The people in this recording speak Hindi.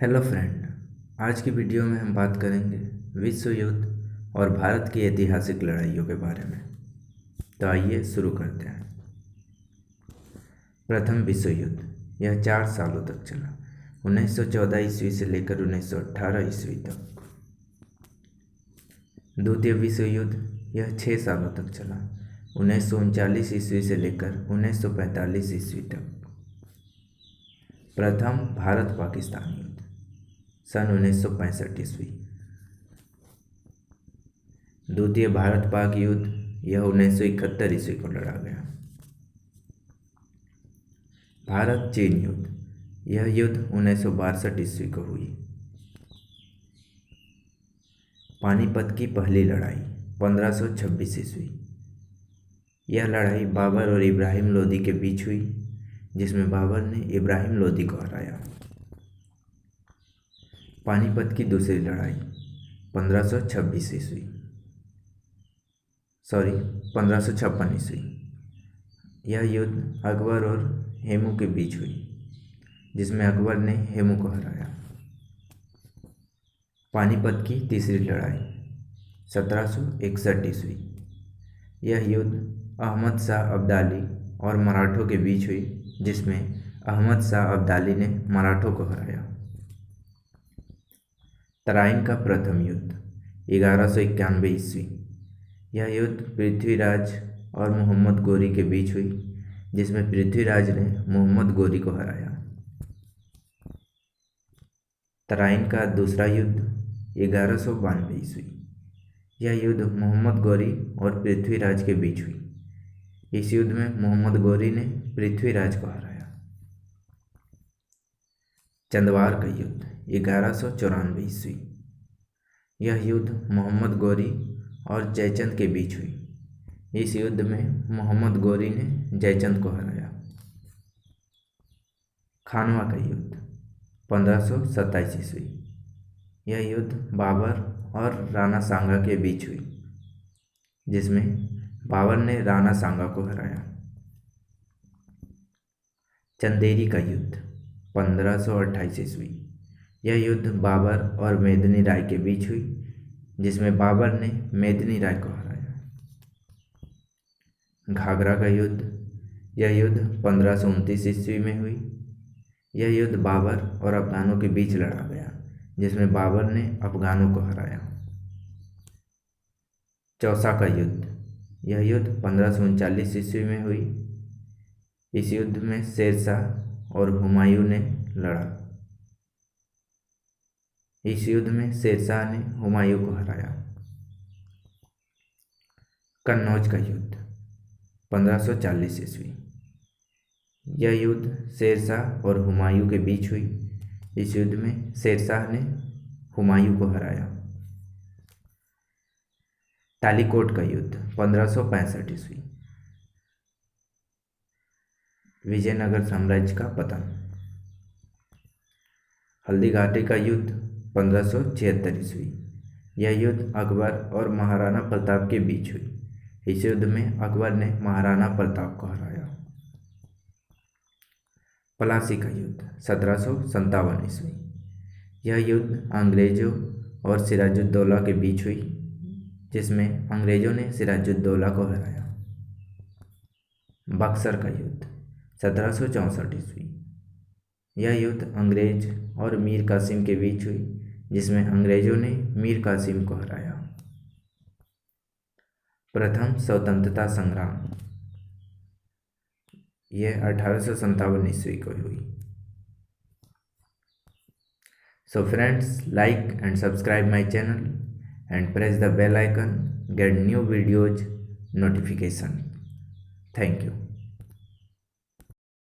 Hello friend. आज की वीडियो में हम बात करेंगे विश्व युद्ध और भारत की ऐतिहासिक लड़ाइयों के बारे में। तो आइए शुरू करते हैं। प्रथम विश्व युद्ध यह 4 सालों तक चला, 1914 ईस्वी से लेकर 1918 ईस्वी तक। द्वितीय विश्व युद्ध यह 6 सालों तक चला, 1939 ईस्वी से लेकर 1945 ईस्वी तक। प्रथम भारत पाकिस्तान युद्ध सन 1965 ईस्वी। द्वितीय भारत पाक युद्ध यह 1971 ईस्वी को लड़ा गया। भारत चीन युद्ध यह युद्ध 1962 ईस्वी को हुई। पानीपत की पहली लड़ाई 1526 ईस्वी। यह लड़ाई बाबर और इब्राहिम लोदी के बीच हुई, जिसमें बाबर ने इब्राहिम लोदी को हराया। पानीपत की दूसरी लड़ाई 1556 ईस्वी 1556 ईस्वी। यह युद्ध अकबर और हेमू के बीच हुई, जिसमें अकबर ने हेमू को हराया। पानीपत की तीसरी लड़ाई 1761 ईस्वी। यह युद्ध अहमद शाह अब्दाली और मराठों के बीच हुई, जिसमें अहमद शाह अब्दाली ने मराठों को हराया। तराइन का प्रथम युद्ध 1191 ईस्वी। यह युद्ध पृथ्वीराज और मोहम्मद गोरी के बीच हुई, जिसमें पृथ्वीराज ने मोहम्मद गोरी को हराया। तराइन का दूसरा युद्ध 1192 ईस्वी। यह युद्ध मोहम्मद गोरी और पृथ्वीराज के बीच हुई। इस युद्ध में मोहम्मद गोरी ने पृथ्वीराज को हराया। चंदवार का युद्ध 1194 ईस्वी। यह युद्ध मोहम्मद गोरी और जयचंद के बीच हुई। इस युद्ध में मोहम्मद गोरी ने जयचंद को हराया। खानवा का युद्ध 1527 ईस्वी। यह युद्ध बाबर और राणा सांगा के बीच हुई, जिसमें बाबर ने राणा सांगा को हराया। चंदेरी का युद्ध 1528 ईस्वी। यह युद्ध बाबर और मेदिनी राय के बीच हुई, जिसमें बाबर ने मेदिनी राय को हराया। घाघरा का युद्ध यह युद्ध 1529 ईस्वी में हुई। यह युद्ध बाबर और अफगानों के बीच लड़ा गया, जिसमें बाबर ने अफगानों को हराया। चौसा का युद्ध यह युद्ध 1539 ईस्वी में हुई। इस युद्ध में शेरशाह और हुमायूं ने लड़ा। इस युद्ध में शेरशाह ने हुमायूं को हराया। कन्नौज का युद्ध 1540 ईस्वी। यह युद्ध शेरशाह और हुमायूं के बीच हुई। इस युद्ध में शेरशाह ने हुमायूं को हराया। तालीकोट का युद्ध 1565 ईस्वी। विजयनगर साम्राज्य का पतन। हल्दी घाटी का युद्ध 1576 ईस्वी। यह युद्ध अकबर और महाराणा प्रताप के बीच हुई। इस युद्ध में अकबर ने महाराणा प्रताप को हराया। प्लासी का युद्ध 1757 ईस्वी। यह युद्ध अंग्रेजों और सिराजुद्दौला के बीच हुई, जिसमें अंग्रेजों ने सिराजुद्दौला को हराया। बक्सर का युद्ध 1764 ईस्वी। यह युद्ध अंग्रेज और मीर कासिम के बीच हुई, जिसमें अंग्रेजों ने मीर कासिम को हराया। प्रथम स्वतंत्रता संग्राम यह 1857 ईस्वी को हुई। So friends, like and subscribe my channel and press the bell icon, get new videos notification. Thank you.